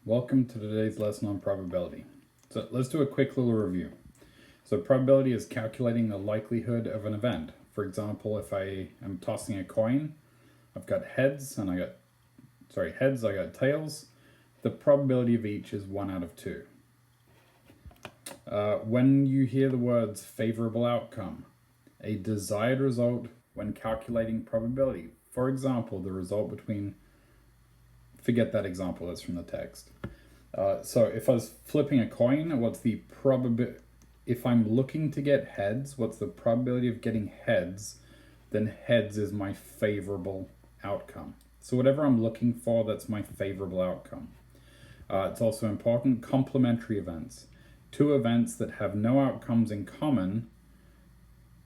Welcome to today's lesson on probability. So let's do a quick little review. So probability is calculating the likelihood of an event. For example, if I am tossing a coin, I've got heads and I got tails. The probability of each is 1 out of 2. When you hear the words favorable outcome, a desired result when calculating probability. For example, the result between, forget that example, that's from the text. So if I was flipping a coin, what's the probability? If I'm looking to get heads, what's the probability of getting heads? Then heads is my favorable outcome. So whatever I'm looking for, that's my favorable outcome. It's also important, complementary events. Two events that have no outcomes in common,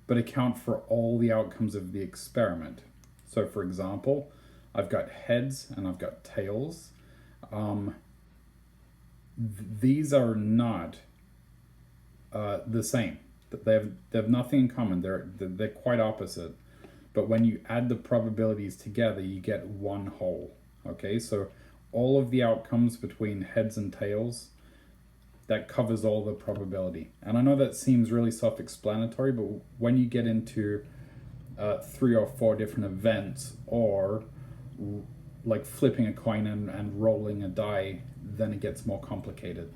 but account for all the outcomes of the experiment. So for example, I've got heads and I've got tails. These are not the same. They have nothing in common. They're quite opposite. But when you add the probabilities together, you get one whole. Okay, so all of the outcomes between heads and tails, that covers all the probability. And I know that seems really self-explanatory, but when you get into 3 or 4 different events, or like flipping a coin and rolling a die, then it gets more complicated.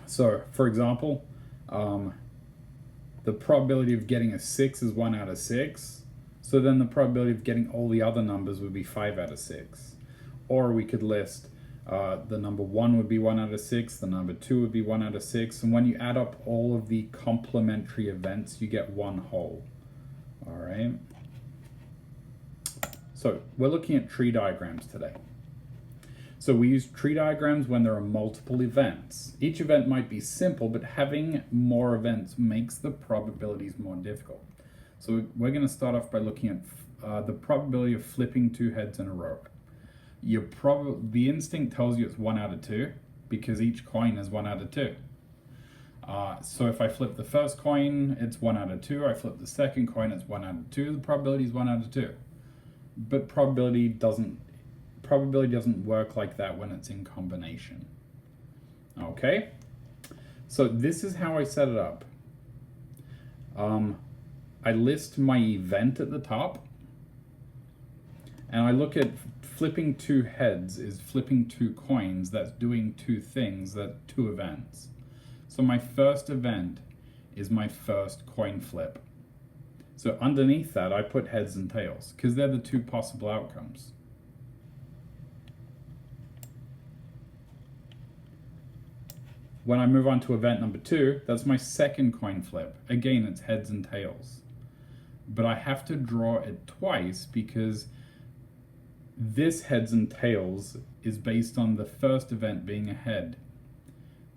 So, for example, the probability of getting a 6 is 1 out of 6. So then the probability of getting all the other numbers would be 5 out of 6. Or we could list the number 1 would be 1 out of 6, the number 2 would be 1 out of 6, and when you add up all of the complementary events, you get one whole. All right. So we're looking at tree diagrams today. So we use tree diagrams when there are multiple events. Each event might be simple, but having more events makes the probabilities more difficult. So we're going to start off by looking at the probability of flipping 2 heads in a row. The instinct tells you it's 1 out of 2 because each coin is 1 out of 2. So if I flip the first coin, it's 1 out of 2. I flip the second coin, it's 1 out of 2. The probability is 1 out of 2. But probability doesn't work like that when it's in combination. Okay, so this is how I set it up. I list my event at the top, and I look at flipping 2 heads is flipping 2 coins. That's doing 2 things, that's 2 events. So my first event is my first coin flip. So underneath that, I put heads and tails because they're the 2 possible outcomes. When I move on to event number 2, that's my second coin flip. Again, it's heads and tails. But I have to draw it twice because this heads and tails is based on the first event being a head.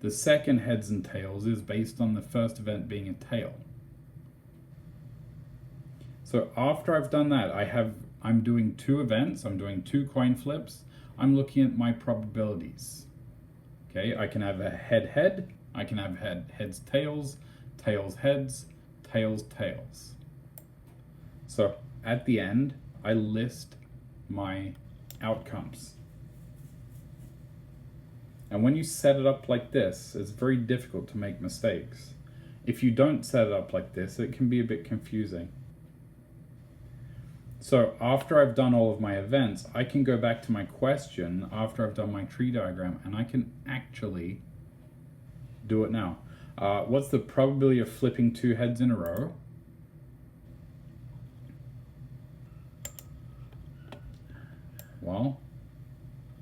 The second heads and tails is based on the first event being a tail. So after I've done that, I'm doing 2 events, I'm doing 2 coin flips, I'm looking at my probabilities. Okay, I can have a head, I can have heads tails, tails heads, tails tails. So at the end, I list my outcomes. And when you set it up like this, it's very difficult to make mistakes. If you don't set it up like this, it can be a bit confusing. So after I've done all of my events, I can go back to my question after I've done my tree diagram, and I can actually do it now. What's the probability of flipping 2 heads in a row? Well,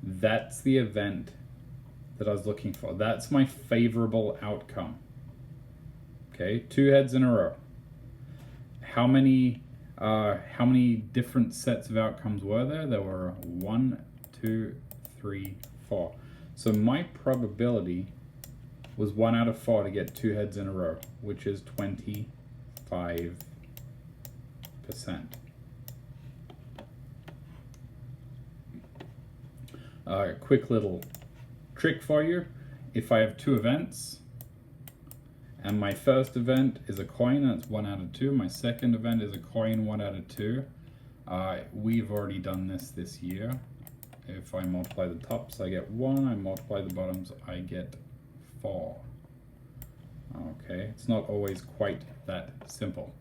that's the event that I was looking for. That's my favorable outcome. Okay, 2 heads in a row. How many different sets of outcomes were there? There were 1, 2, 3, 4. So my probability was 1 out of 4 to get 2 heads in a row, which is 25%. Quick little trick for you. If I have 2 events, and my first event is a coin, that's 1 out of 2. My second event is a coin, 1 out of 2. We've already done this year. If I multiply the tops, I get 1. I multiply the bottoms, I get 4. Okay, it's not always quite that simple.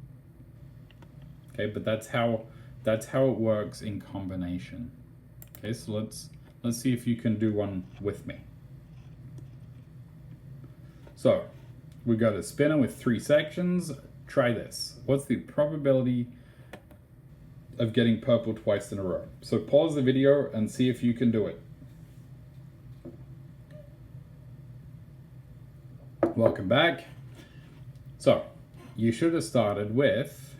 Okay, but that's how it works in combination. Okay, so let's see if you can do one with me. So we got a spinner with 3 sections. Try this. What's the probability of getting purple twice in a row? So pause the video and see if you can do it. Welcome back. So you should have started with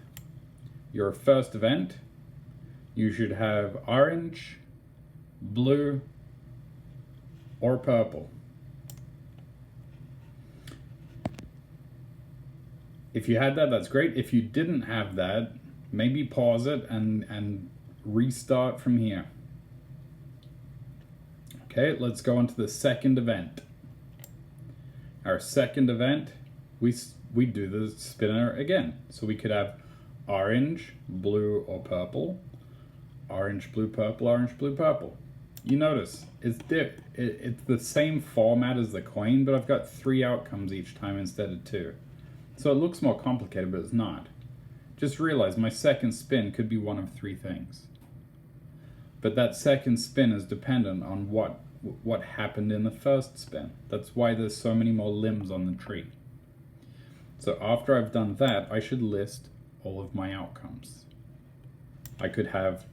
your first event. You should have orange, blue, or purple. If you had that, that's great. If you didn't have that, maybe pause it and restart from here. Okay, let's go on to the second event. Our second event, we do the spinner again. So we could have orange, blue, or purple. Orange, blue, purple, orange, blue, purple. You notice it's the same format as the coin, but I've got 3 outcomes each time instead of 2. So it looks more complicated, but it's not. Just realize my second spin could be one of 3 things. But that second spin is dependent on what happened in the first spin. That's why there's so many more limbs on the tree. So after I've done that, I should list all of my outcomes. I could have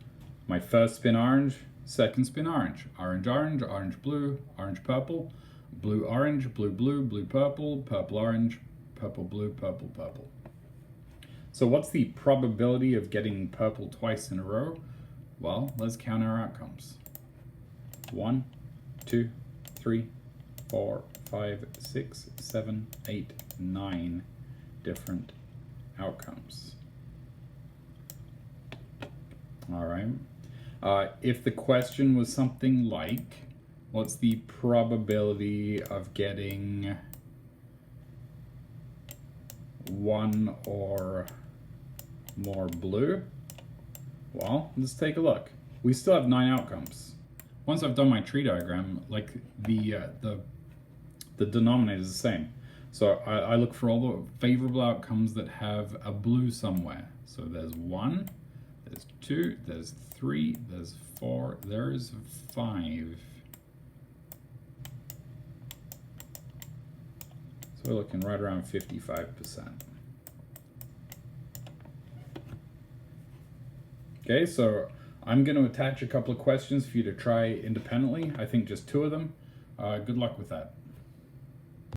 my first spin orange, second spin orange, orange, orange, orange, blue, orange, purple, blue, orange, blue, blue, blue, purple, purple, orange, purple, blue, purple, purple. So what's the probability of getting purple twice in a row? Well, let's count our outcomes. 1, 2, 3, 4, 5, 6, 7, 8, 9 different outcomes. All right. If the question was something like, what's the probability of getting 1 or more blue? Well, let's take a look. We still have 9 outcomes. Once I've done my tree diagram, like the denominator is the same. So I look for all the favorable outcomes that have a blue somewhere. So there's 1, there's 2, there's 3, there's 4, there's 5. So we're looking right around 55%. Okay, so I'm going to attach a couple of questions for you to try independently. I think just 2 of them. Good luck with that.